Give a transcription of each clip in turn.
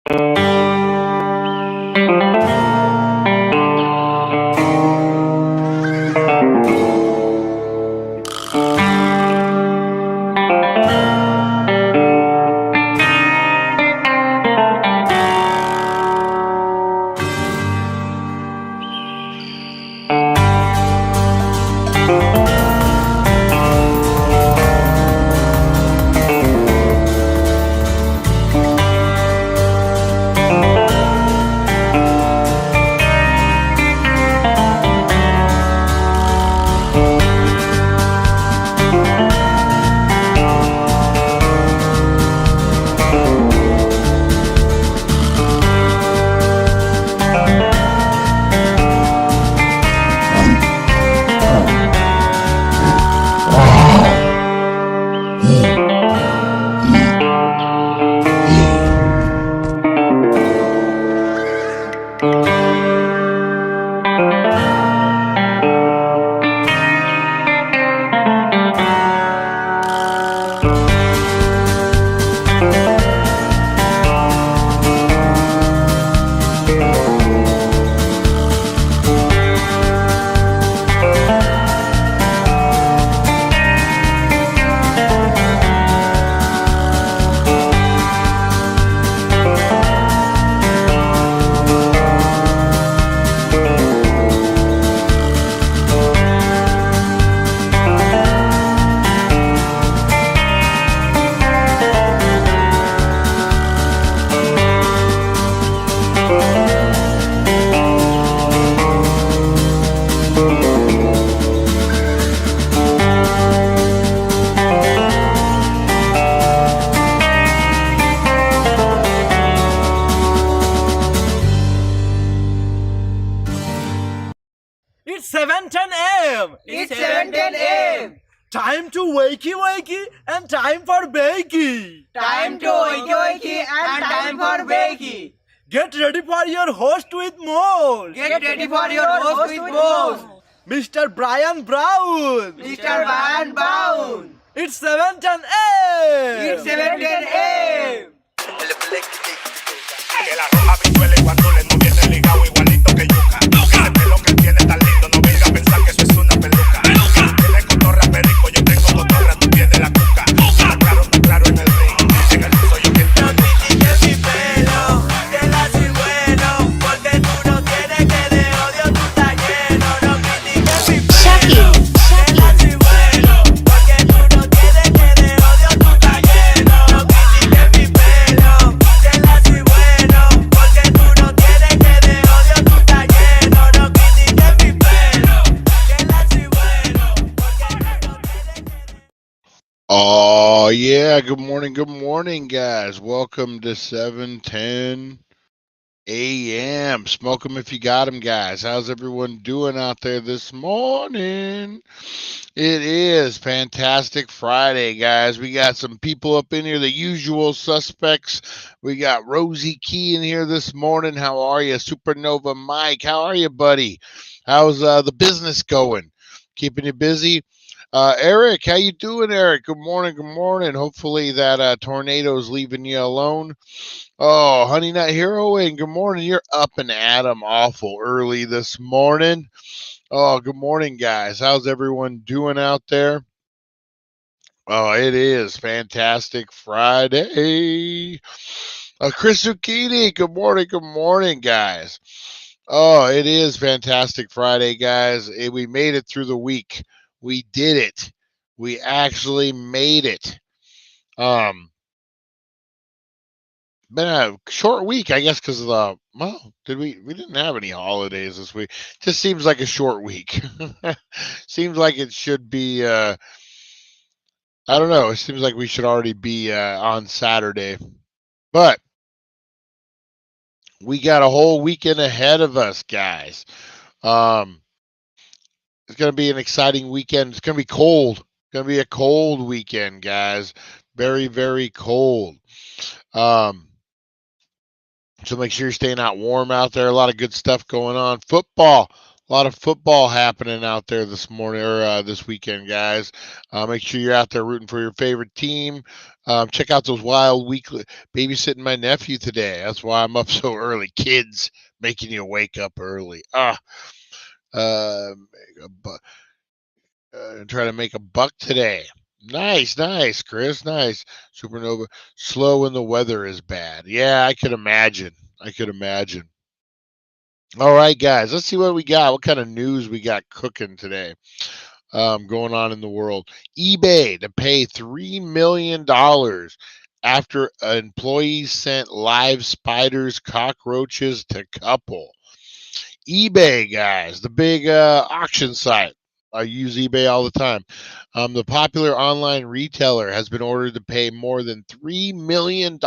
It's 7:10 a.m. It's 7:10 a.m. Time to wakey wakey and time for bakey. Time to wakey wakey and time for bakey. Get ready for your host with more. Get ready for your host with more. Mr. Brian Brown. Mr. Brian Brown. It's 7:10 a.m. It's 7:10 a.m. Que la roja pichuela y cuando le no viene ligado igualito que yuca. Ese pelo que tiene tan lindo, no venga a pensar que eso es una peluca. Tiene cotorra perico, yo tengo cotorra, tú tienes la cuca. Está claro en el ring, en el piso yo quien te no critiques mi pelo, que la soy bueno, porque tú no tienes que de odio tú estás lleno. No critiques mi pelo, que la soy bueno, porque tú no tienes que de odio tú estás lleno. No critiques mi pelo, que la soy bueno, porque tú no tienes que de odio tú estás lleno. No critiques mi pelo, que la soy bueno, porque tú no tienes que de... Oh yeah, good morning guys. Welcome to 7:10 a.m. Smoke 'em if you got 'em, guys. How's everyone doing out there this morning? It is Fantastic Friday, guys. We got some people up in here, the usual suspects. We got Rosie Key in here this morning. How are you? Supernova Mike, how are you, buddy? How's the business going? Keeping you busy? Eric, how you doing, Eric? Good morning. Hopefully that tornado's leaving you alone. Oh, Honey Nut Hero, and good morning. You're up and at 'em awful early this morning. Oh, good morning, guys. How's everyone doing out there? Oh, it is Fantastic Friday. Chris Zucchini, good morning, guys. Oh, it is Fantastic Friday, guys. We made it through the week. We did it. We actually made it. Been a short week, I guess, because of the we didn't have any holidays this week. Just seems like a short week. Seems like it should be I don't know. It seems like we should already be on Saturday. But we got a whole weekend ahead of us, guys. It's going to be an exciting weekend. It's going to be cold. It's going to be a cold weekend, guys. Very, very cold. So make sure you're staying out warm out there. A lot of good stuff going on. Football. A lot of football happening out there this morning or this weekend, guys. Make sure you're out there rooting for your favorite team. Check out those wild weekly. Babysitting my nephew today. That's why I'm up so early. Kids making you wake up early. Uh, try to make a buck today. Nice, Chris. Nice. Supernova. Slow when the weather is bad. Yeah, I could imagine. All right, guys. Let's see what we got. What kind of news we got cooking today? Going on in the world. eBay to pay $3 million after employees sent live spiders, cockroaches to couple. eBay, guys, the big auction site. I use eBay all the time. The popular online retailer has been ordered to pay more than $3 million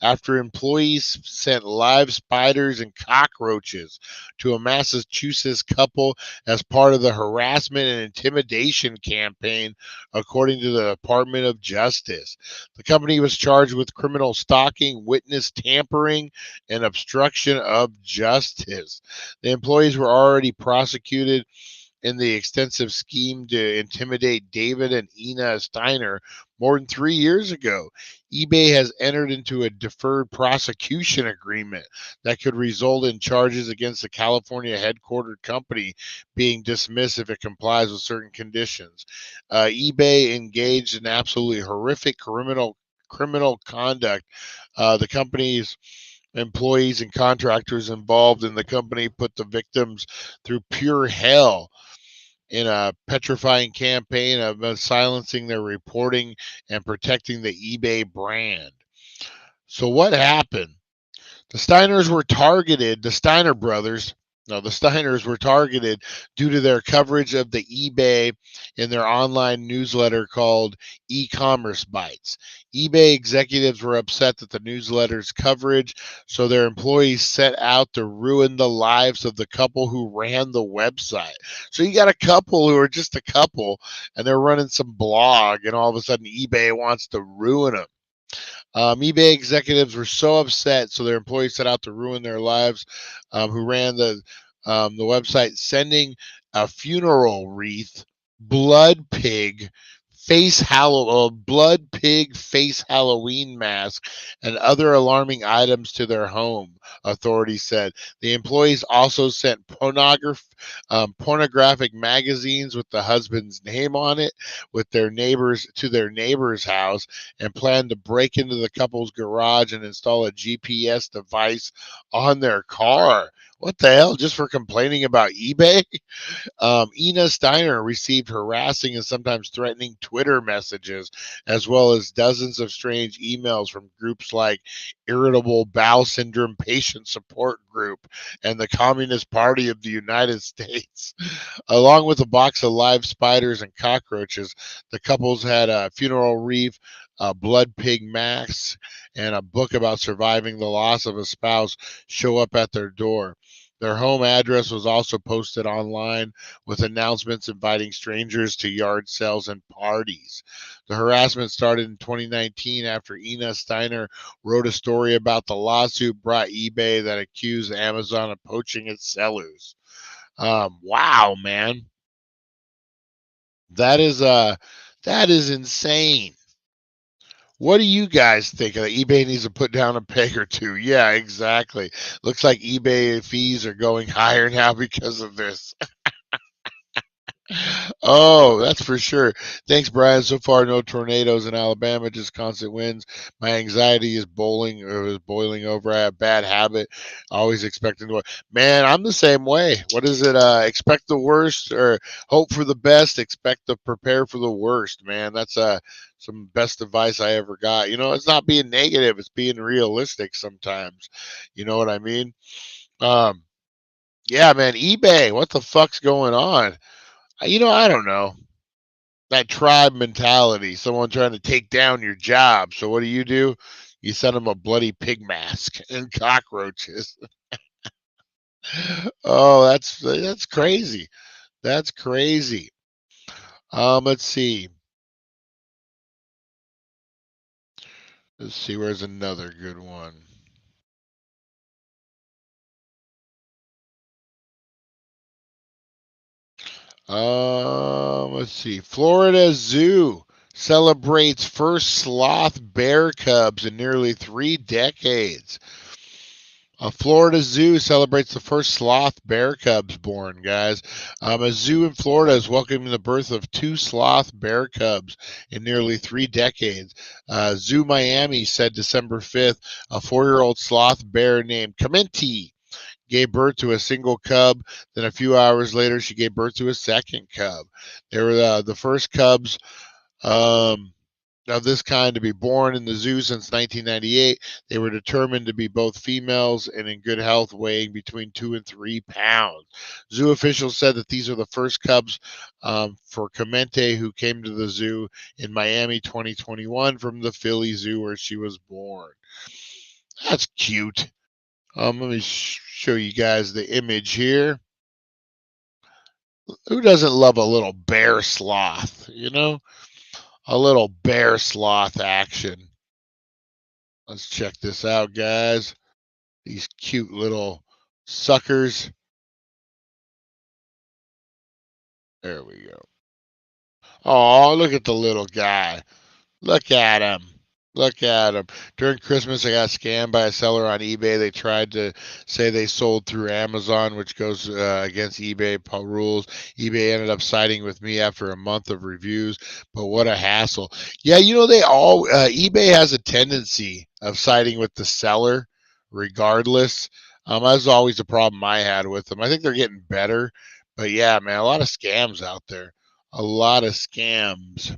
after employees sent live spiders and cockroaches to a Massachusetts couple as part of the harassment and intimidation campaign, according to the Department of Justice. The company was charged with criminal stalking, witness tampering, and obstruction of justice. The employees were already prosecuted in the extensive scheme to intimidate David and Ina Steiner more than 3 years ago. eBay has entered into a deferred prosecution agreement that could result in charges against the California headquartered company being dismissed if it complies with certain conditions. eBay engaged in absolutely horrific criminal conduct. The company's employees and contractors involved in the company put the victims through pure hell in a petrifying campaign of silencing their reporting and protecting the eBay brand. So what happened? The Steiners were targeted, the Steiner brothers. No, the Steiners were targeted due to their coverage of the eBay in their online newsletter called E-commerce Bites. eBay executives were upset that the newsletter's coverage, so their employees set out to ruin the lives of the couple who ran the website. So you got a couple who are just a couple, and they're running some blog, and all of a sudden eBay wants to ruin them. eBay executives were so upset, so their employees set out to ruin their lives. Who ran the website, sending a funeral wreath, blood pig, blood pig face Halloween mask, and other alarming items to their home. Authorities said the employees also sent pornographic magazines with the husband's name on it, with their neighbors to their neighbor's house, and planned to break into the couple's garage and install a GPS device on their car. What the hell? Just for complaining about eBay? Ina Steiner received harassing and sometimes threatening Twitter messages, as well as dozens of strange emails from groups like Irritable Bowel Syndrome Patient Support Group and the Communist Party of the United States. Along with a box of live spiders and cockroaches, the couples had a funeral wreath, a blood pig mask, and a book about surviving the loss of a spouse show up at their door. Their home address was also posted online with announcements inviting strangers to yard sales and parties. The harassment started in 2019 after Ina Steiner wrote a story about the lawsuit brought eBay that accused Amazon of poaching its sellers. Wow, man, that is insane. What do you guys think? eBay needs to put down a peg or two. Yeah, exactly. Looks like eBay fees are going higher now because of this. Oh, that's for sure. Thanks, Brian. So far, no tornadoes in Alabama, just constant winds. My anxiety is boiling over. I have a bad habit, always expecting to. Man, I'm the same way. What is it? Expect the worst or hope for the best. Expect to prepare for the worst. Man, that's some best advice I ever got. It's not being negative; it's being realistic sometimes. You know what I mean? Um, yeah, man. eBay, what the fuck's going on? I don't know. That tribe mentality, someone trying to take down your job. So what do? You send them a bloody pig mask and cockroaches. Oh, that's crazy. That's crazy. Let's see. Where's another good one. Let's see. Florida Zoo celebrates first sloth bear cubs in nearly 3 decades. A Florida zoo celebrates the first sloth bear cubs born, guys. A zoo in Florida is welcoming the birth of 2 sloth bear cubs in nearly 3 decades. Zoo Miami said December 5th a 4-year-old sloth bear named Clementi gave birth to a single cub. Then a few hours later, she gave birth to a second cub. They were the first cubs of this kind to be born in the zoo since 1998. They were determined to be both females and in good health, weighing between 2 and 3 pounds. Zoo officials said that these are the first cubs for Clemente, who came to the zoo in Miami 2021 from the Philly Zoo where she was born. That's cute. Let me show you guys the image here. Who doesn't love a little bear sloth? You know, a little bear sloth action. Let's check this out, guys. These cute little suckers. There we go. Oh, look at the little guy. Look at him. Look at him. During Christmas, I got scammed by a seller on eBay. They tried to say they sold through Amazon, which goes against eBay rules. eBay ended up siding with me after a month of reviews, but what a hassle. Yeah, you know, eBay has a tendency of siding with the seller regardless. That was always the problem I had with them. I think they're getting better, but yeah, man, a lot of scams out there. A lot of scams.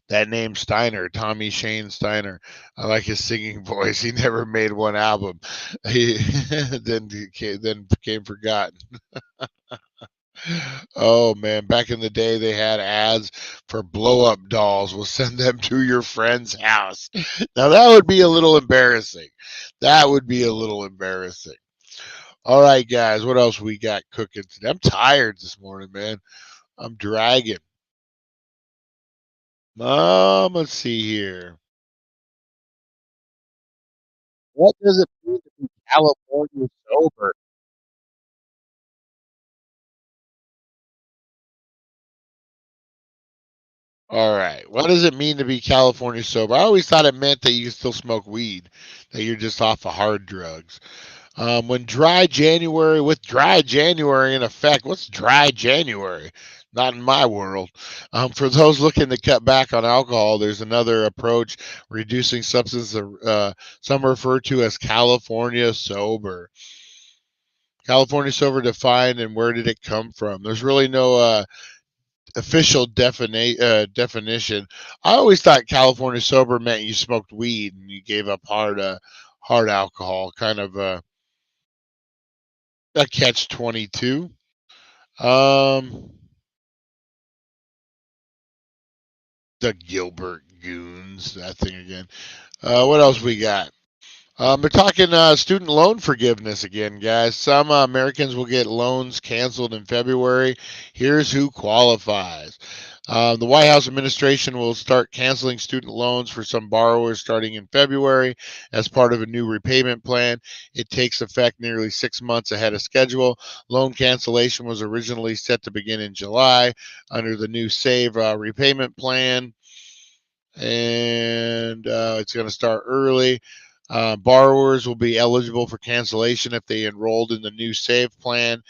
That name Steiner, Tommy Shane Steiner. I like his singing voice. He never made one album. He then became forgotten. Oh man, back in the day they had ads for blow up dolls. We'll send them to your friend's house. Now that would be a little embarrassing. That would be a little embarrassing. All right, guys, what else we got cooking today? I'm tired this morning, man. I'm dragging. Let's see here. What does it mean to be California sober? All right. What does it mean to be California sober? I always thought it meant that you can still smoke weed, that you're just off of hard drugs. With dry January in effect, what's dry January? Not in my world. For those looking to cut back on alcohol, there's another approach, reducing substance, some refer to as California sober. California sober defined, and where did it come from? There's really no official definition. I always thought California sober meant you smoked weed and you gave up hard alcohol, kind of a catch 22. Um, the Gilbert Goons, that thing again. What else we got? We're talking student loan forgiveness again, guys. Some Americans will get loans canceled in February. Here's who qualifies. The White House administration will start canceling student loans for some borrowers starting in February as part of a new repayment plan. It takes effect nearly 6 months ahead of schedule. Loan cancellation was originally set to begin in July under the new SAVE repayment plan, and it's going to start early. Borrowers will be eligible for cancellation if they enrolled in the new SAVE plan,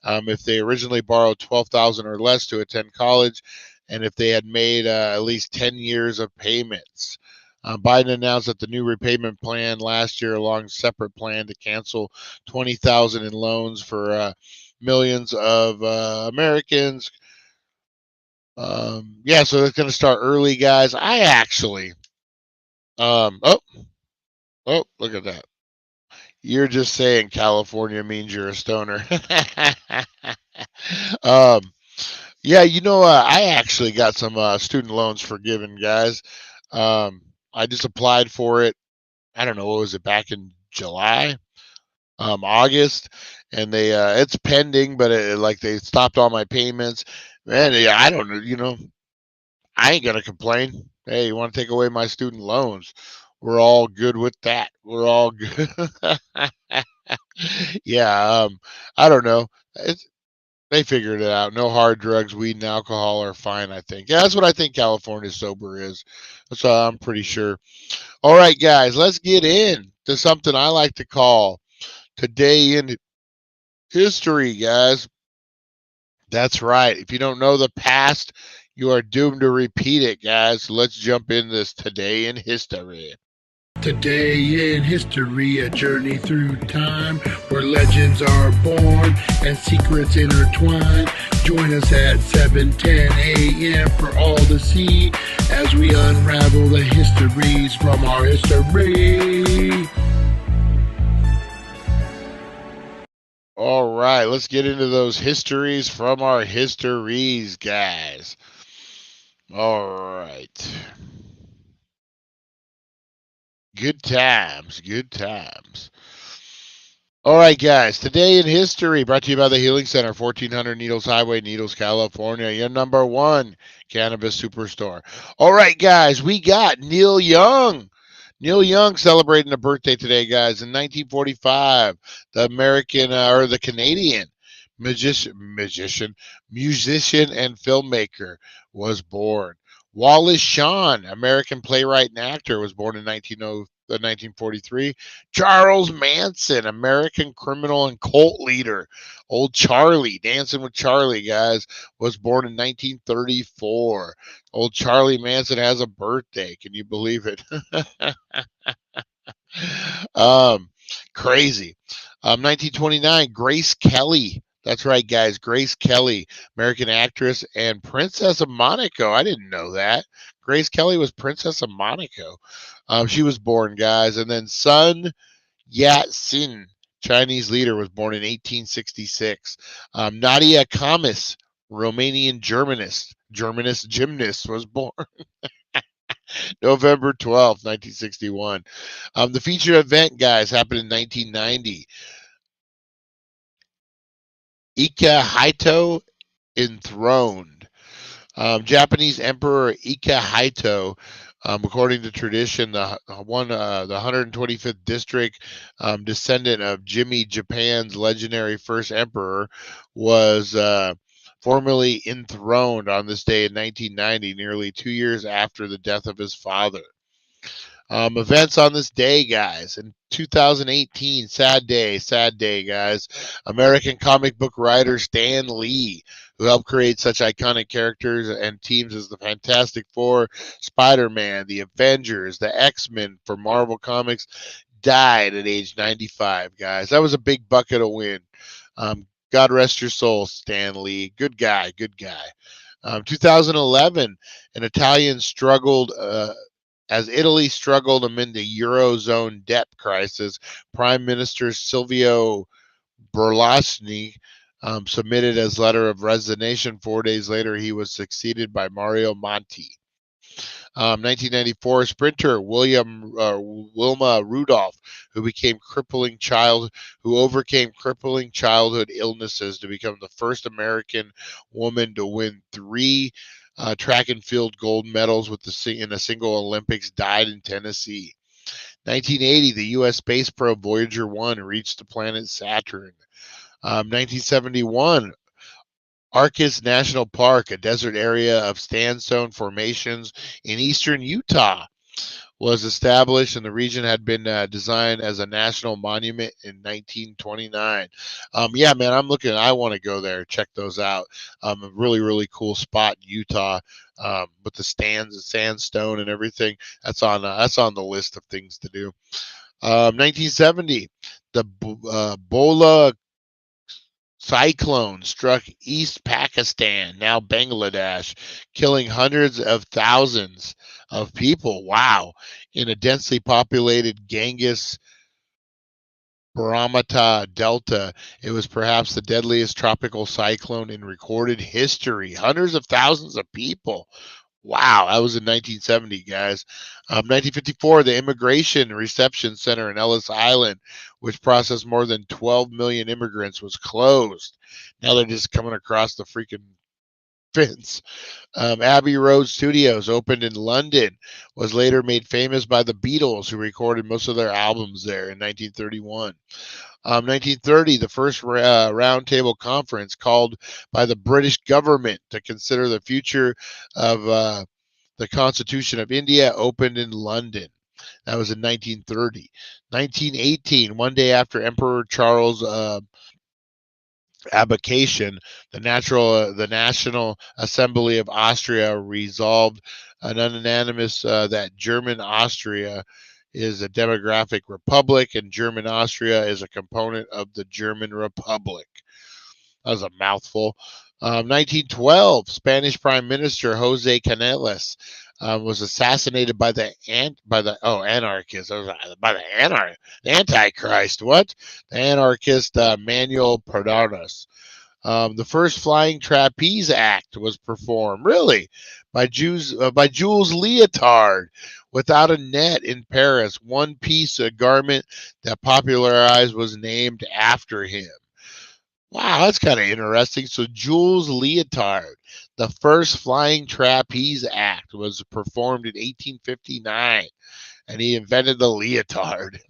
if they originally borrowed $12,000 or less to attend college, and if they had made at least 10 years of payments. Biden announced that the new repayment plan last year, along a separate plan to cancel $20,000 in loans for millions of Americans. Yeah, so it's going to start early, guys. I actually, look at that. You're just saying California means you're a stoner. um, yeah, you know, I actually got some student loans forgiven, guys. I just applied for it. I don't know, what was it, back in July, August, and they it's pending, but like they stopped all my payments. Man, yeah, I don't know, you know, I ain't gonna complain. Hey, you want to take away my student loans? We're all good with that. We're all good. Yeah, I don't know. They figured it out. No hard drugs, weed, and alcohol are fine, I think. Yeah, that's what I think California sober is. That's what I'm pretty sure. All right, guys, let's get in to something I like to call Today in History, guys. That's right. If you don't know the past, you are doomed to repeat it, guys. So let's jump in this Today in History. Today in history, a journey through time where legends are born and secrets intertwine. Join us at 7:10 a.m. for all to see as we unravel the histories from our history. All right, let's get into those histories from our histories, guys. All right. Good times, good times. All right, guys. Today in history, brought to you by the Healing Center, 1400 Needles Highway, Needles, California. Your number one cannabis superstore. All right, guys. We got Neil Young. Neil Young celebrating a birthday today, guys. In 1945, the the Canadian musician, and filmmaker was born. Wallace Shawn, American playwright and actor, was born in 1943. Charles Manson, American criminal and cult leader. Old Charlie, Dancing with Charlie, guys, was born in 1934. Old Charlie Manson has a birthday. Can you believe it? Crazy. 1929, Grace Kelly. That's right, guys. Grace Kelly, American actress and Princess of Monaco. I didn't know that. Grace Kelly was Princess of Monaco. She was born, guys. And then Sun Yat-sen, Chinese leader, was born in 1866. Nadia Kamis, Romanian gymnast, was born November 12th, 1961. The feature event, guys, happened in 1990. Ikehito enthroned. Japanese Emperor Ikehito, according to tradition, the 125th district, descendant of Jimmy Japan's legendary first emperor, was formally enthroned on this day in 1990, nearly 2 years after the death of his father. Events on this day, guys. In 2018, sad day, guys. American comic book writer Stan Lee, who helped create such iconic characters and teams as the Fantastic Four, Spider-Man, the Avengers, the X-Men for Marvel Comics, died at age 95, guys. That was a big bucket of wind. God rest your soul, Stan Lee. Good guy, good guy. 2011, an Italian struggled... As Italy struggled amid the Eurozone debt crisis, Prime Minister Silvio Berlusconi submitted his letter of resignation. 4 days later, he was succeeded by Mario Monti. 1994, sprinter Wilma Rudolph, who overcame crippling childhood illnesses to become the first American woman to win 3 track and field gold medals in a single Olympics, died in Tennessee. 1980, the U.S. space probe Voyager 1 reached the planet Saturn. 1971, Arcus National Park, a desert area of sandstone formations in eastern Utah, was established, and the region had been designed as a national monument in 1929. Yeah, man, I want to go there, check those out. A really, really cool spot in Utah, with the sandstone and everything. That's on the list of things to do. 1970, the Bola cyclone struck East Pakistan, now Bangladesh, killing hundreds of thousands of people. Wow. In a densely populated Ganges Brahmata Delta, it was perhaps the deadliest tropical cyclone in recorded history. Hundreds of thousands of people. Wow, that was in 1970, guys. 1954, the Immigration Reception Center in Ellis Island, which processed more than 12 million immigrants, was closed. Now they're just coming across the freaking Vince. Abbey Road Studios opened in London, was later made famous by the Beatles, who recorded most of their albums there in 1931. 1930, the first roundtable conference called by the British government to consider the future of the Constitution of India opened in London. That was in 1930. 1918, one day after Emperor Charles' abdication, the National Assembly of Austria resolved an unanimous that German Austria is a demographic republic and German Austria is a component of the German Republic. That was a mouthful. 1912, Spanish Prime Minister Jose Canales was assassinated by the anarchist. By the Antichrist. What? The anarchist Manuel Perdonas. The first flying trapeze act was performed, really, by Jules Leotard, without a net in Paris. One piece of garment that popularized was named after him. Wow, that's kind of interesting. So Jules Leotard, the first flying trapeze act, was performed in 1859, and he invented the leotard.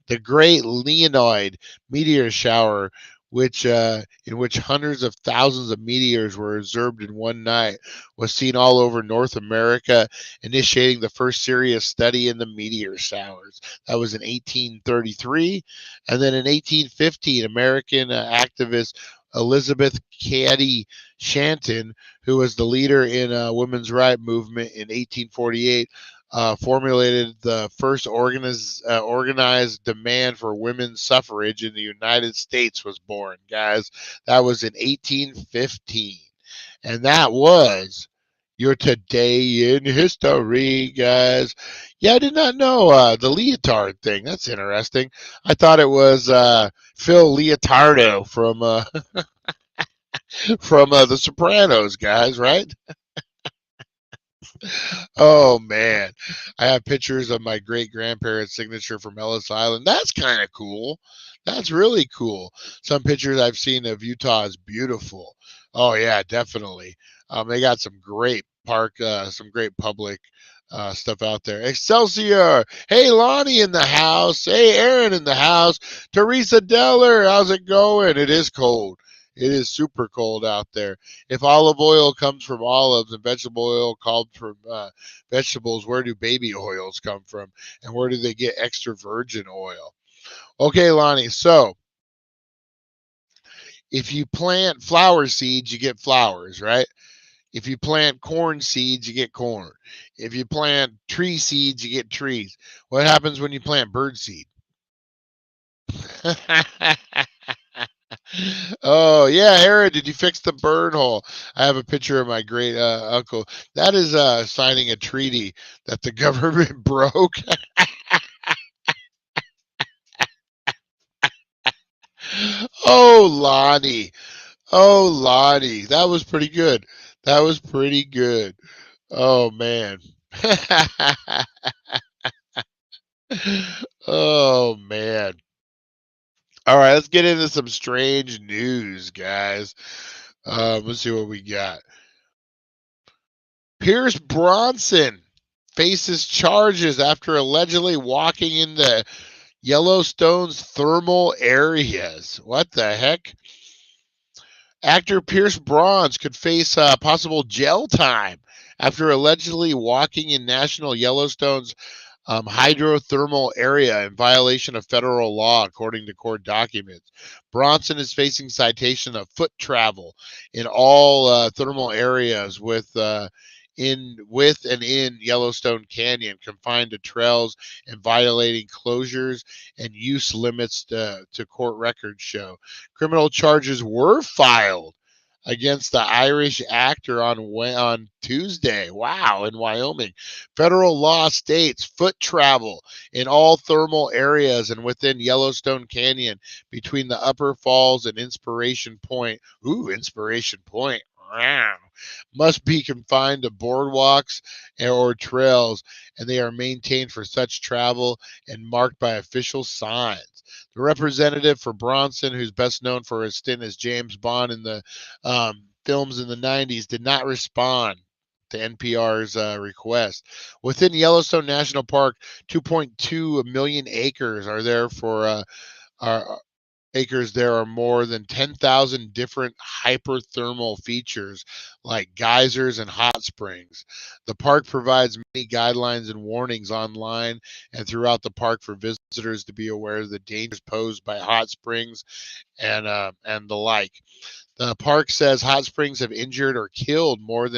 The Great Leonid meteor shower, in which hundreds of thousands of meteors were observed in one night, was seen all over North America, initiating the first serious study in the meteor showers. That was in 1833. And then in 1815, American activist Elizabeth Cady Stanton, who was the leader in a women's rights movement in 1848, formulated the first organized demand for women's suffrage in the United States was born, guys. That was in 1815. And that was your today in history, guys. Yeah, I did not know the leotard thing. That's interesting. I thought it was Phil Leotardo from from The Sopranos, guys, right? Oh man, I have pictures of my great grandparents' signature from Ellis Island. That's kind of cool. That's really cool. Some pictures I've seen of Utah is beautiful. Oh yeah, definitely. They got some great public stuff out there. Excelsior! Hey, Lonnie in the house. Hey, Aaron in the house. Teresa Deller, how's it going? It is cold. It is super cold out there. If olive oil comes from olives and vegetable oil comes from vegetables, where do baby oils come from? And where do they get extra virgin oil? Okay, Lonnie. So if you plant flower seeds, you get flowers, right? If you plant corn seeds, you get corn. If you plant tree seeds, you get trees. What happens when you plant bird seed? Oh yeah, Aaron, did you fix the burn hole? I have a picture of my great uncle. That is signing a treaty that the government broke. Oh, Lonnie. Oh, Lonnie. That was pretty good. That was pretty good. Oh man. Oh man. All right, let's get into some strange news, guys. Let's see what we got. Pierce Bronson faces charges after allegedly walking into Yellowstone's thermal areas. What the heck? Actor Pierce Bronson could face possible jail time after allegedly walking in National Yellowstone's hydrothermal area in violation of federal law, according to court documents. Bronson is facing citation of foot travel in all thermal areas with and in Yellowstone Canyon, confined to trails and violating closures and use limits to court records show. Criminal charges were filed against the Irish actor on Tuesday. Wow, in Wyoming. Federal law states foot travel in all thermal areas and within Yellowstone Canyon between the Upper Falls and Inspiration Point. Ooh, Inspiration Point. Wow. Must be confined to boardwalks or trails, and they are maintained for such travel and marked by official signs. The representative for Bronson, who's best known for his stint as James Bond in the films in the 90s did not respond to NPR's request. Within Yellowstone National Park, 2.2 million acres are there for acres. There are more than 10,000 different hyperthermal features like geysers and hot springs. The park provides many guidelines and warnings online and throughout the park for visitors to be aware of the dangers posed by hot springs and the like. The park says hot springs have injured or killed more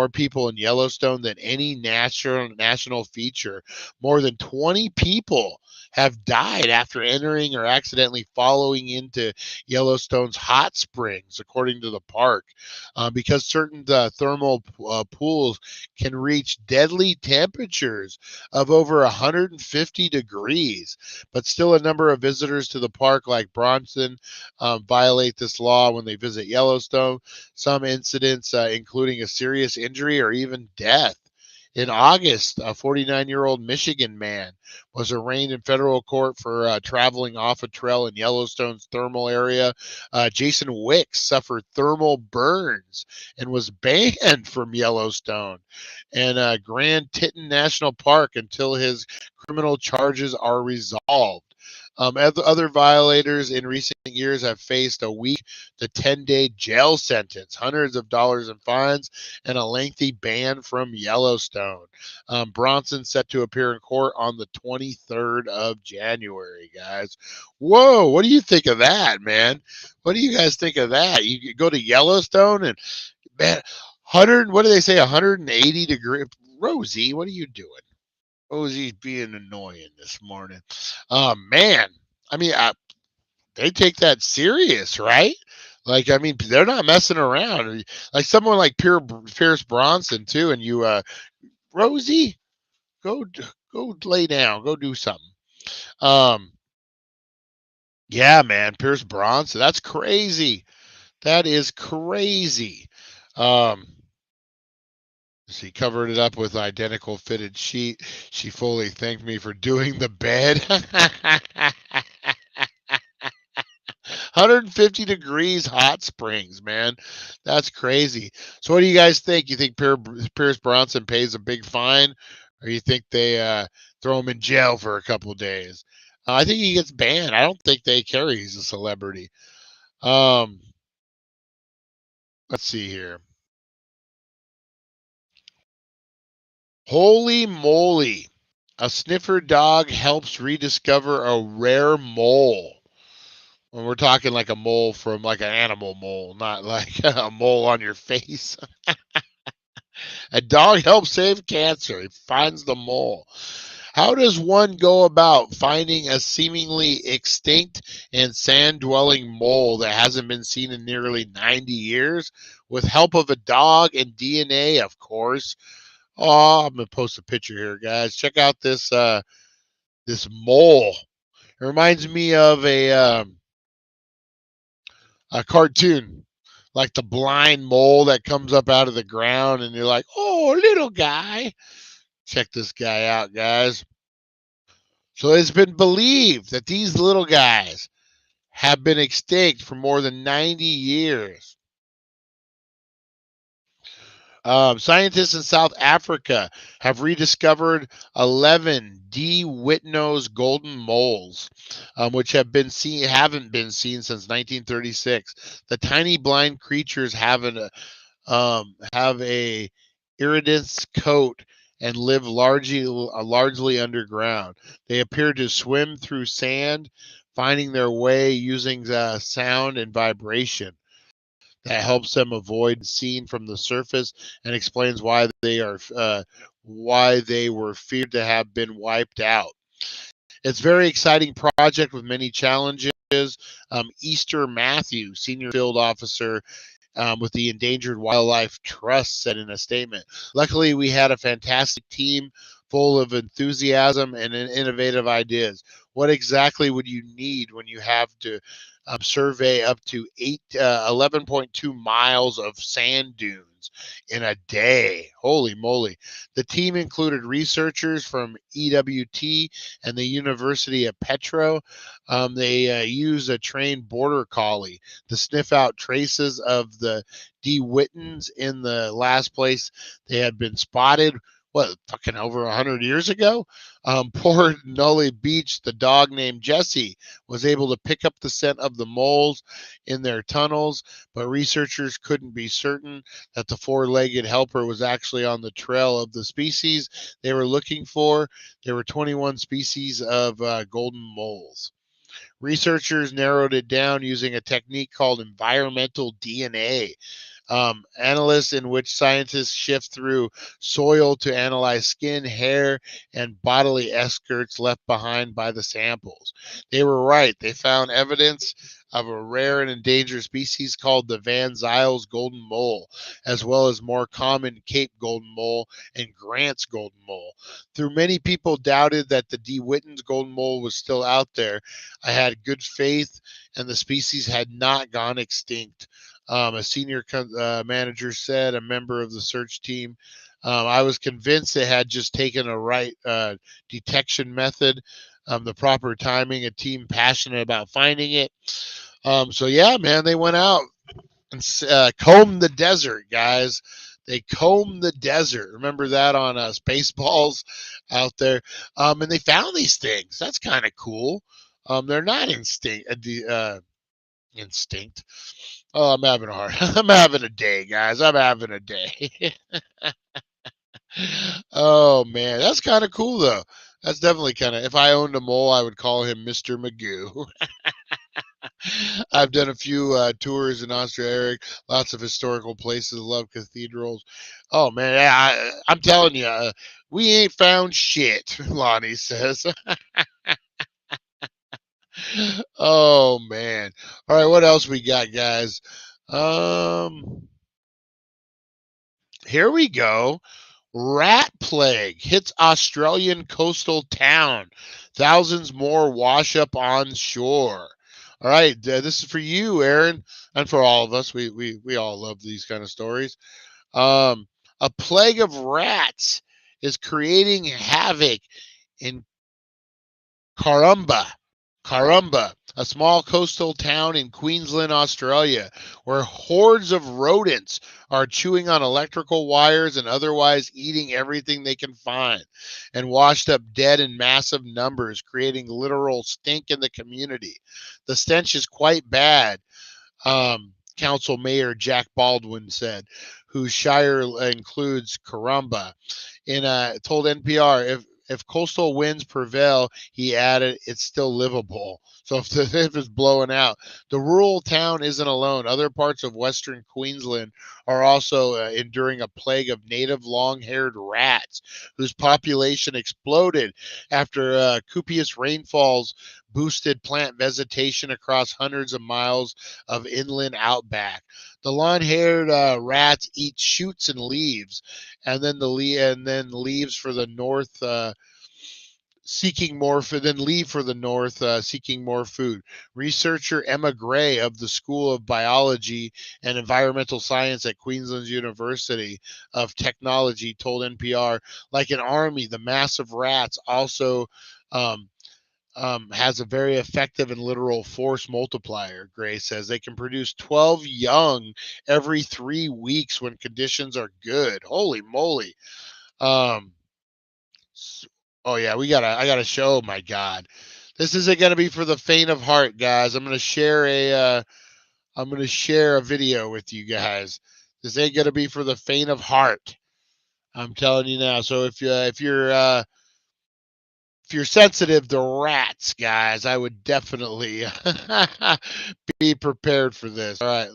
people in Yellowstone than any national feature. More than 20 people have died after entering or accidentally following into Yellowstone's hot springs, according to the park, because certain thermal pools can reach deadly temperatures of over 150 degrees. But still, a number of visitors to the park, like Brosnan, violate this law when they visit Yellowstone. Some incidents, including a serious injury or even death. In August, a 49-year-old Michigan man was arraigned in federal court for traveling off a trail in Yellowstone's thermal area. Jason Wicks suffered thermal burns and was banned from Yellowstone and Grand Teton National Park until his criminal charges are resolved. Other violators in recent years have faced a week to 10-day jail sentence, hundreds of dollars in fines, and a lengthy ban from Yellowstone. Bronson set to appear in court on the 23rd of January, guys. Whoa, what do you think of that, man? What do you guys think of that? You go to Yellowstone and, man, 100, what do they say, 180 degree? Rosie, what are you doing? Rosie's being annoying this morning. Man, I mean, they take that serious, right? Like, I mean, they're not messing around. Like someone like Pierce Bronson too, and you, Rosie, go lay down, go do something. Yeah, man, Pierce Bronson, that's crazy. That is crazy. She covered it up with identical fitted sheet. She fully thanked me for doing the bed. 150 degrees hot springs, man. That's crazy. So what do you guys think? You think Pierce Bronson pays a big fine, or you think they throw him in jail for a couple of days? I think he gets banned. I don't think they care he's a celebrity. Let's see here. Holy moly. A sniffer dog helps rediscover a rare mole. When we're talking like a mole from like an animal mole, not like a mole on your face. A dog helps save cancer. He finds the mole. How does one go about finding a seemingly extinct and sand-dwelling mole that hasn't been seen in nearly 90 years? With help of a dog and DNA, of course. Oh, I'm gonna post a picture here, guys. Check out this this mole. It reminds me of a cartoon, like the blind mole that comes up out of the ground, and you're like, "Oh, little guy." Check this guy out, guys. So it's been believed that these little guys have been extinct for more than 90 years. Scientists in South Africa have rediscovered 11 D. Whitnow's golden moles, which haven't been seen since 1936. The tiny blind creatures have a iridescent coat and live largely underground. They appear to swim through sand, finding their way using sound and vibration. That helps them avoid seen from the surface and explains why they were feared to have been wiped out. It's a very exciting project with many challenges. Easter Matthews, senior field officer with the Endangered Wildlife Trust, said in a statement, "Luckily, we had a fantastic team full of enthusiasm and innovative ideas. What exactly would you need when you have to survey up to 11.2 miles of sand dunes in a day? Holy moly. The team included researchers from EWT and the University of Petro. They use a trained border collie to sniff out traces of the DeWittens in the last place they had been spotted. What, fucking over 100 years ago? Poor Nully Beach, the dog named Jesse, was able to pick up the scent of the moles in their tunnels, but researchers couldn't be certain that the four-legged helper was actually on the trail of the species they were looking for. There were 21 species of golden moles. Researchers narrowed it down using a technique called environmental DNA. Analysts in which scientists shift through soil to analyze skin, hair, and bodily excretions left behind by the samples. They were right. They found evidence of a rare and endangered species called the Van Zyls golden mole, as well as more common Cape golden mole and Grant's golden mole. Though many people doubted that the DeWitten's golden mole was still out there, I had good faith, and the species had not gone extinct. A senior manager said, a member of the search team. I was convinced it had just taken a right detection method, the proper timing, a team passionate about finding it. So, yeah, man, they went out and combed the desert, guys. They combed the desert. Remember that on Spaceballs out there? And they found these things. That's kind of cool. They're not instinct. Oh, I'm having a hard. I'm having a day, guys. I'm having a day. Oh man, that's kind of cool though. That's definitely kind of. If I owned a mole, I would call him Mr. Magoo. I've done a few tours in Australia, lots of historical places, love cathedrals. Oh man, I'm telling you, we ain't found shit. Lonnie says. Oh man. All right, what else we got, guys? Here we go. Rat plague hits Australian coastal town. Thousands more wash up on shore. All right, this is for you, Aaron, and for all of us. We all love these kind of stories. A plague of rats is creating havoc in Karumba, a small coastal town in Queensland, Australia, where hordes of rodents are chewing on electrical wires and otherwise eating everything they can find, and washed up dead in massive numbers, creating literal stink in the community. The stench is quite bad, Council Mayor Jack Baldwin said, whose shire includes Karumba. Told NPR, if coastal winds prevail, he added, it's still livable. So if it's blowing out, the rural town isn't alone. Other parts of western Queensland are also enduring a plague of native long-haired rats, whose population exploded after copious rainfalls boosted plant vegetation across hundreds of miles of inland outback. The long-haired rats eat shoots and leaves, and then leaves for the north. Seeking more leave for the north, seeking more food. Researcher Emma Gray of the School of Biology and Environmental Science at Queensland's University of Technology told NPR, like an army, the mass of rats also has a very effective and literal force multiplier. Gray says they can produce 12 young every 3 weeks when conditions are good. Holy moly. Oh yeah, I gotta show. My God, this isn't gonna be for the faint of heart, guys. I'm gonna share a video with you guys. This ain't gonna be for the faint of heart. I'm telling you now. So if you're sensitive to rats, guys, I would definitely be prepared for this. All right.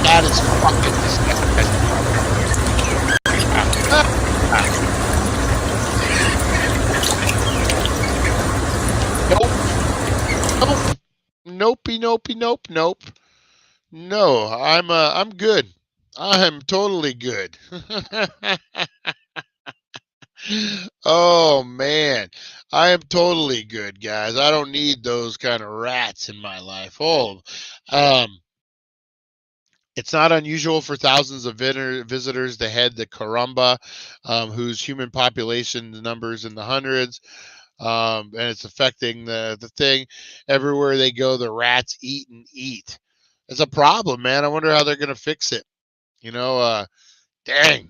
That is fucking disgusting. Nope. Nope. Nope. No, I'm good. I'm totally good. Oh man, I am totally good, guys. I don't need those kind of rats in my life. Um, it's not unusual for thousands of visitors to head the Karumba, whose human population numbers in the hundreds, and it's affecting the thing. Everywhere they go, the rats eat and eat. It's a problem, man. I wonder how they're gonna fix it. You know, dang.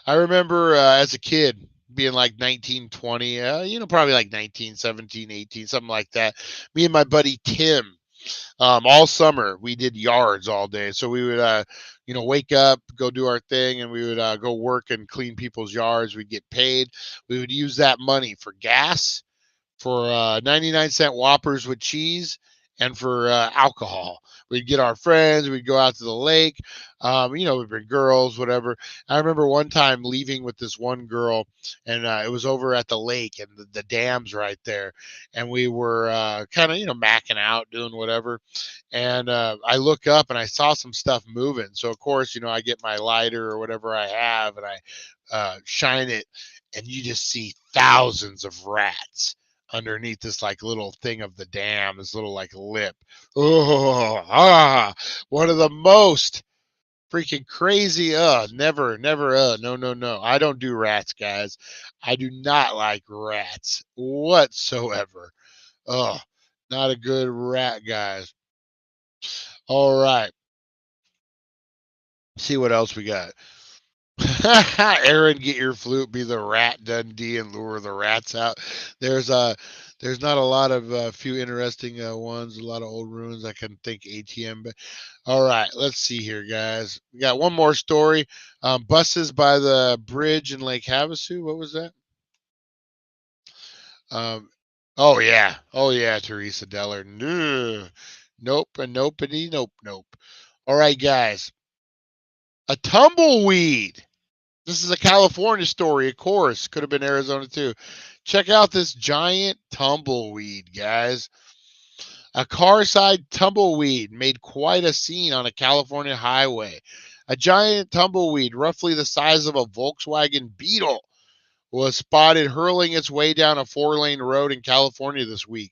I remember as a kid being like 19, 20, probably like 19, 17, 18, something like that. Me and my buddy Tim, all summer we did yards all day. So we would, wake up, go do our thing, and we would go work and clean people's yards. We'd get paid. We would use that money for gas, for 99-cent Whoppers with cheese, and for alcohol. We'd get our friends, we'd go out to the lake, we'd bring girls, whatever. I remember one time leaving with this one girl, and it was over at the lake, and the dam's right there. And we were kind of, macking out, doing whatever. And I look up and I saw some stuff moving. So, of course, I get my lighter or whatever I have, and I shine it, and you just see thousands of rats underneath this like little thing of the dam, this little like lip. One of the most freaking crazy. Never. No. I don't do rats, guys. I do not like rats whatsoever. Not a good rat, guys. All right. See what else we got. Aaron, get your flute, be the rat Dundee, and lure the rats out. There's not a lot of few interesting ones. A lot of old ruins I can think ATM. But all right, let's see here, guys. We got one more story. Buses by the bridge in Lake Havasu. What was that? Um, oh yeah, Teresa Deller. No, nope, and nope. All right, guys. A tumbleweed. This is a California story, of course. Could have been Arizona too. Check out this giant tumbleweed, guys. A car side tumbleweed made quite a scene on a California highway. A giant tumbleweed, roughly the size of a Volkswagen Beetle, was spotted hurling its way down a 4-lane road in California this week.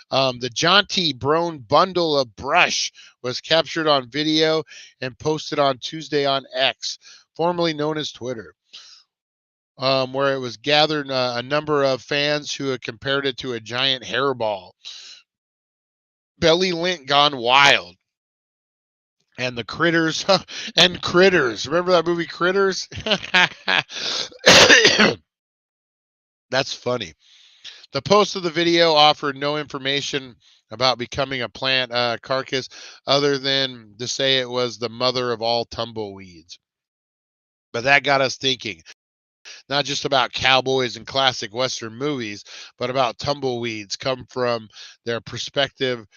The jaunty brown bundle of brush was captured on video and posted on Tuesday on X, formerly known as Twitter, where it was gathered a number of fans who had compared it to a giant hairball. Belly lint gone wild. And the critters and critters. Remember that movie Critters? That's funny. The post of the video offered no information about becoming a plant carcass other than to say it was the mother of all tumbleweeds. But that got us thinking, not just about cowboys and classic Western movies, but about tumbleweeds come from their perspective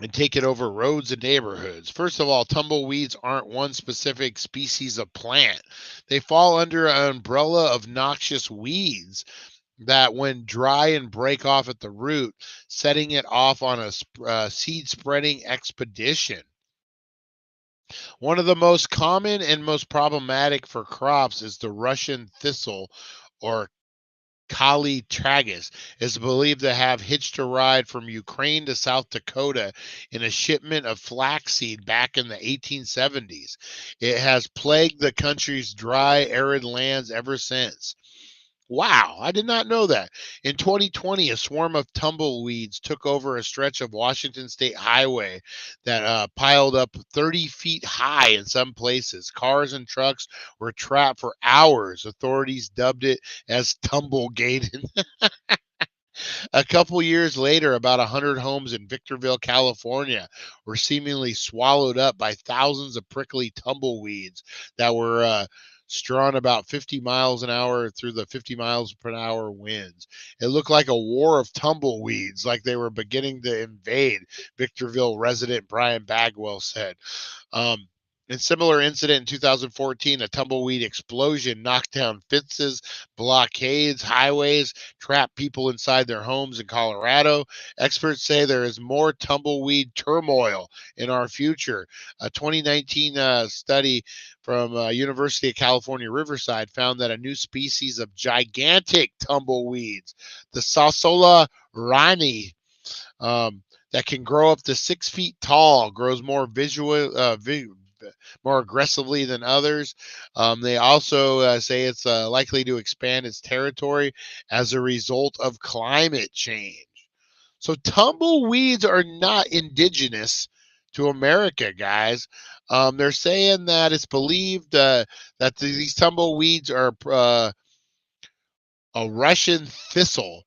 and taking over roads and neighborhoods. First of all, tumbleweeds aren't one specific species of plant. They fall under an umbrella of noxious weeds that, when dry and break off at the root, setting it off on a seed spreading expedition. One of the most common and most problematic for crops is the Russian thistle, or Kali tragus, is believed to have hitched a ride from Ukraine to South Dakota in a shipment of flaxseed back in the 1870s. It has plagued the country's dry, arid lands ever since. Wow, I did not know that. In 2020, a swarm of tumbleweeds took over a stretch of Washington State Highway that piled up 30 feet high in some places. Cars and trucks were trapped for hours. Authorities dubbed it as Tumblegated. A couple years later, about 100 homes in Victorville, California, were seemingly swallowed up by thousands of prickly tumbleweeds that were strewn about 50 miles an hour through the 50 miles per hour winds. It looked like a war of tumbleweeds, like they were beginning to invade, Victorville resident Brian Bagwell said. Um, In similar incident in 2014, a tumbleweed explosion knocked down fences, blockades, highways, trapped people inside their homes in Colorado. Experts say there is more tumbleweed turmoil in our future. A 2019 study from University of California, Riverside, found that a new species of gigantic tumbleweeds, the Salsola rani, that can grow up to 6 feet tall, grows more more aggressively than others. They also say it's likely to expand its territory as a result of climate change. So tumbleweeds are not indigenous to America, guys. They're saying that it's believed that these tumbleweeds are a Russian thistle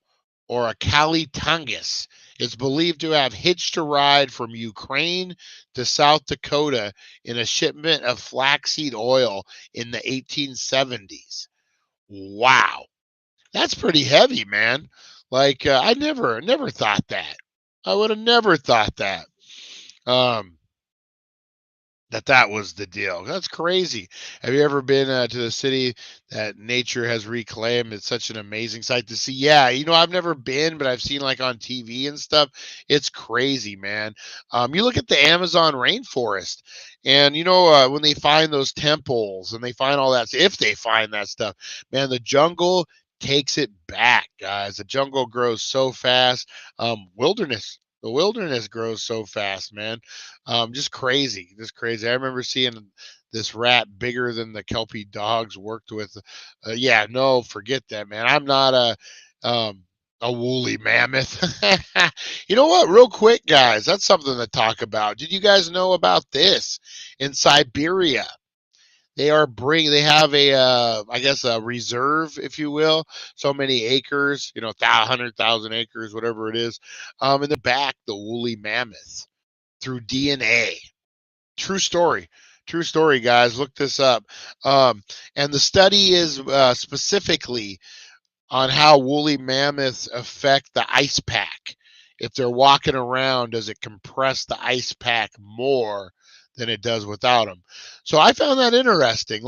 or a calitungus. Is believed to have hitched a ride from Ukraine to South Dakota in a shipment of flaxseed oil in the 1870s. Wow, that's pretty heavy, man. Like I never thought that. I would have never thought that. Um, that was the deal. That's crazy. Have you ever been to the city that nature has reclaimed? It's such an amazing sight to see. Yeah, I've never been, but I've seen like on TV and stuff. It's crazy, man. You look at the Amazon rainforest, and when they find those temples and they find all that, if they find that stuff, man, the jungle takes it back, guys. The jungle grows so fast. The wilderness grows so fast, man. Just crazy, just crazy. I remember seeing this rat bigger than the Kelpie dogs worked with. Yeah, no, forget that, man. I'm not a woolly mammoth. You know what? Real quick, guys, that's something to talk about. Did you guys know about this? In Siberia, they have I guess a reserve, if you will, so many acres, 100,000 acres, whatever it is, in the back, the woolly mammoths through DNA. True story. True story, guys. Look this up. And the study is specifically on how woolly mammoths affect the ice pack. If they're walking around, does it compress the ice pack more than it does without them? So I found that interesting.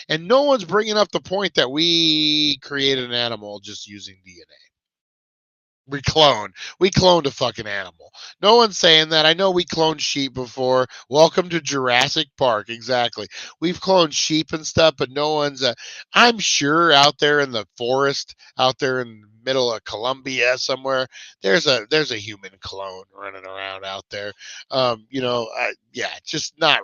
And no one's bringing up the point that we created an animal just using DNA. We cloned a fucking animal. No one's saying that. I know we cloned sheep before. Welcome to Jurassic Park. Exactly. We've cloned sheep and stuff, but no one's I'm sure out there in the forest, out there in the middle of Colombia somewhere, there's a human clone running around out there. Yeah, just not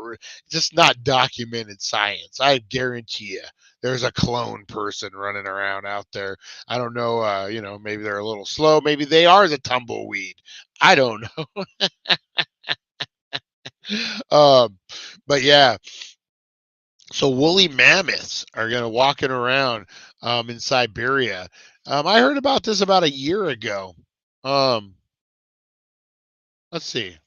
documented science. I guarantee you there's a clone person running around out there. I don't know, maybe they're a little slow. Maybe they are the tumbleweed. I don't know. But yeah, so woolly mammoths are going to walking around in Siberia. I heard about this about a year ago. Let's see.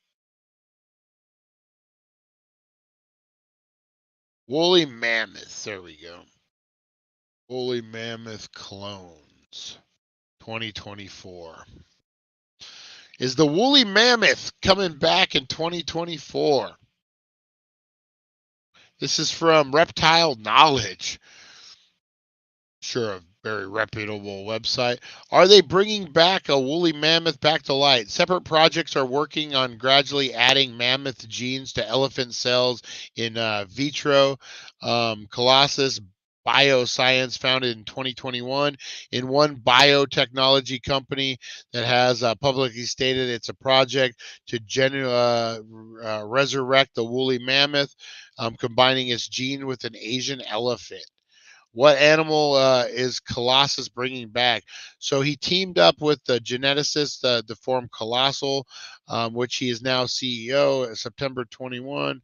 Woolly mammoths. There we go. Woolly mammoth clones 2024. Is the woolly mammoth coming back in 2024? This is from Reptile Knowledge. Sure, a very reputable website. Are they bringing back a woolly mammoth back to light? Separate projects are working on gradually adding mammoth genes to elephant cells in vitro. Colossus Bioscience, founded in 2021, in one biotechnology company that has publicly stated it's a project to resurrect the woolly mammoth, combining its gene with an Asian elephant. What animal is Colossus bringing back? So he teamed up with the geneticist to form Colossal, which he is now CEO, September 21.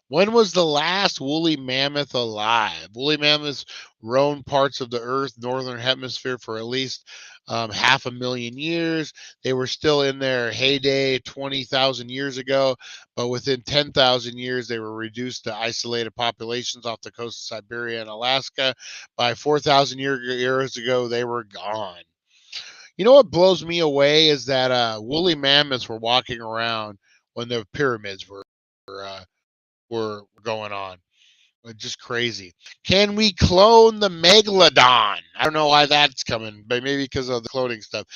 When was the last woolly mammoth alive? Woolly mammoths roamed parts of the Earth's northern hemisphere for at least 500,000 years. They were still in their heyday 20,000 years ago, but within 10,000 years, they were reduced to isolated populations off the coast of Siberia and Alaska. By 4,000 years ago, they were gone. You know what blows me away is that woolly mammoths were walking around when the pyramids were were going on. Just crazy. Can we clone the megalodon? I don't know why that's coming, but maybe because of the cloning stuff.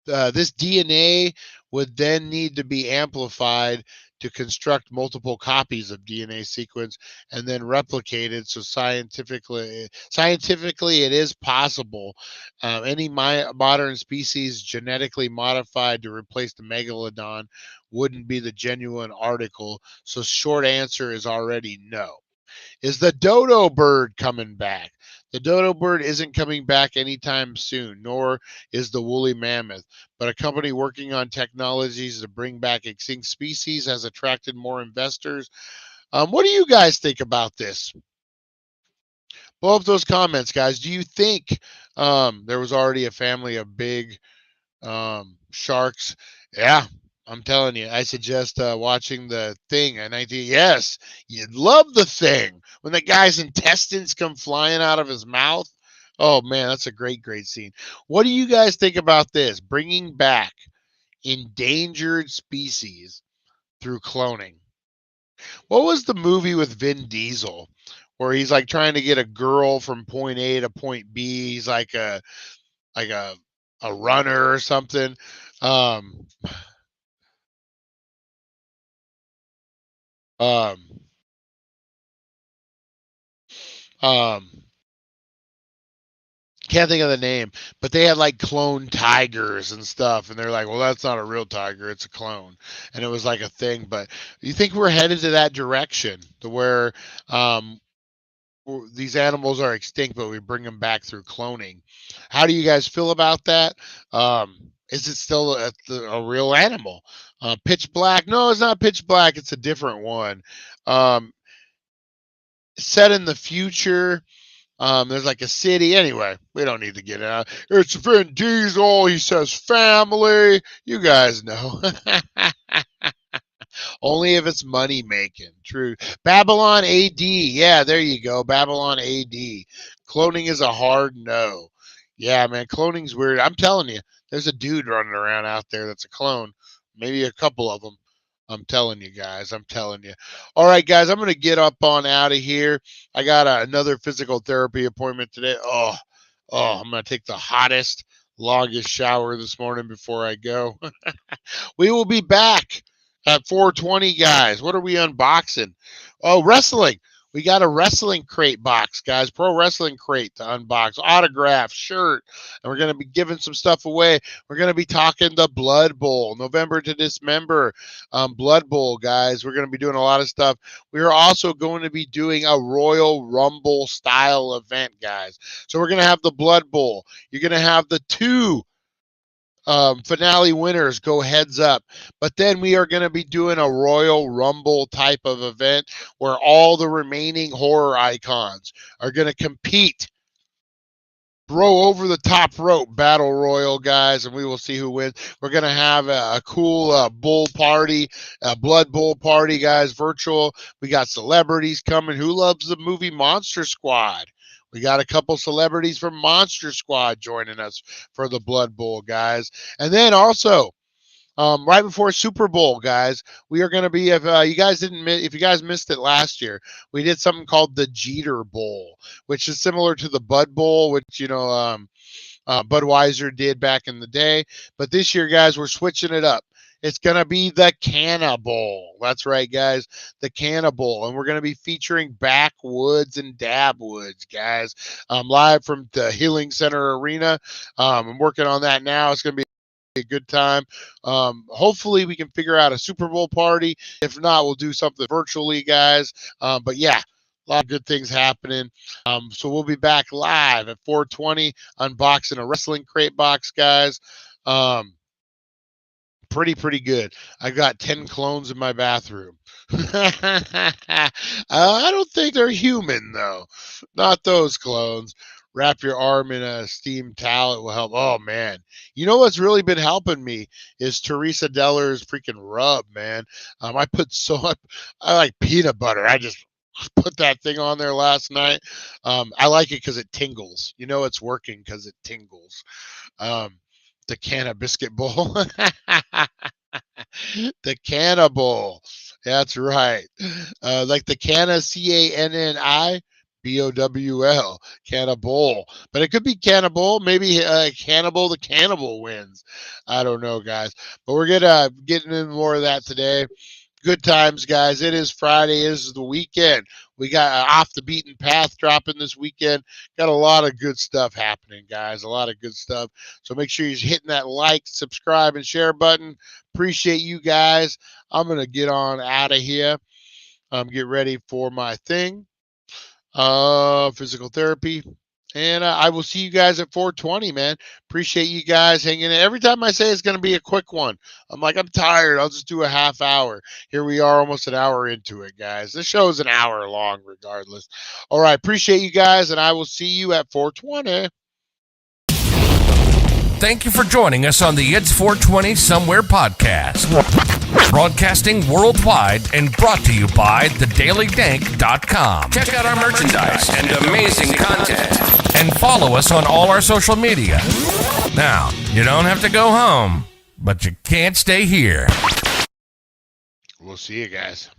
This DNA would then need to be amplified to construct multiple copies of DNA sequence and then replicated. So scientifically it is possible. Any modern species genetically modified to replace the megalodon wouldn't be the genuine article. So short answer is already no. Is the dodo bird coming back? The dodo bird isn't coming back anytime soon, nor is the woolly mammoth. But a company working on technologies to bring back extinct species has attracted more investors. What do you guys think about this? Blow up those comments, guys. Do you think there was already a family of big sharks? Yeah, I'm telling you, I suggest watching the Thing. And yes, you'd love the Thing when the guy's intestines come flying out of his mouth. Oh man, that's a great scene. What do you guys think about this? Bringing back endangered species through cloning. What was the movie with Vin Diesel where he's like trying to get a girl from point A to point B? He's like a runner or something. Um, um, um, can't think of the name, but they had like clone tigers and stuff, and they're like, well, that's not a real tiger, it's a clone. And it was like a thing. But you think we're headed to that direction to where these animals are extinct, but we bring them back through cloning? How do you guys feel about that? Is it still a real animal? Pitch Black? No, it's not Pitch Black. It's a different one. Set in the future. There's like a city. Anyway, we don't need to get it out. It's Vin Diesel. He says family. You guys know. Only if it's money making. True. Babylon AD. Yeah, there you go. Babylon AD. Cloning is a hard no. Yeah, man. Cloning's weird. I'm telling you, there's a dude running around out there that's a clone. Maybe a couple of them. I'm telling you guys. I'm telling you. All right, guys. I'm going to get up on out of here. I got another physical therapy appointment today. I'm going to take the hottest, longest shower this morning before I go. We will be back at 4:20, guys. What are we unboxing? Oh, wrestling. We got a wrestling crate box, guys. Pro wrestling crate to unbox. Autograph, shirt. And we're going to be giving some stuff away. We're going to be talking the Blood Bowl, November to Dismember. Blood Bowl, guys. We're going to be doing a lot of stuff. We are also going to be doing a Royal Rumble style event, guys. So we're going to have the Blood Bowl. You're going to have the two finale winners go heads up. But then we are going to be doing a Royal Rumble type of event where all the remaining horror icons are going to compete. Throw over the top rope battle royal, guys, and we will see who wins. We're going to have a cool bull party, a blood bull party, guys, virtual. We got celebrities coming. Who loves the movie Monster Squad? We got a couple celebrities from Monster Squad joining us for the Blood Bowl, guys. And then also, right before Super Bowl, guys, we are going to be, if you guys missed it last year, we did something called the Jeter Bowl, which is similar to the Bud Bowl, which, Budweiser did back in the day. But this year, guys, we're switching it up. It's going to be the Cannibal. That's right, guys. The Cannibal. And we're going to be featuring Backwoods and Dabwoods, guys. Live from the Healing Center Arena. I'm working on that now. It's going to be a good time. Hopefully we can figure out a Super Bowl party. If not, we'll do something virtually, guys. But yeah, a lot of good things happening. So we'll be back live at 4:20 unboxing a wrestling crate box, guys. Pretty good. I got 10 clones in my bathroom. I don't think they're human, though. Not those clones. Wrap your arm in a steam towel. It will help. Oh, man. You know what's really been helping me is Teresa Deller's freaking rub, man. I like peanut butter. I just put that thing on there last night. I like it because it tingles. You know it's working because it tingles. The Canna Biscuit Bowl. The Cannibal. That's right. Like the Canna, Canni, Bowl, Cannibal. But it could be Cannibal. Maybe Cannibal the Cannibal wins. I don't know, guys. But we're gonna getting into more of that today. Good times, guys. It is Friday. It is the weekend. We got Off the Beaten Path dropping this weekend. Got a lot of good stuff happening, guys. A lot of good stuff. So make sure you're hitting that like, subscribe, and share button. Appreciate you guys. I'm going to get on out of here. Get ready for my thing, physical therapy. And I will see you guys at 420, man. Appreciate you guys hanging in. Every time I say it's going to be a quick one, I'm like, I'm tired. I'll just do a half hour. Here we are, almost an hour into it, guys. This show is an hour long regardless. All right. Appreciate you guys, and I will see you at 420. Thank you for joining us on the It's 420 Somewhere podcast. Broadcasting worldwide and brought to you by thedailydank.com. Check out our merchandise and amazing content. And follow us on all our social media. Now, you don't have to go home, but you can't stay here. We'll see you guys.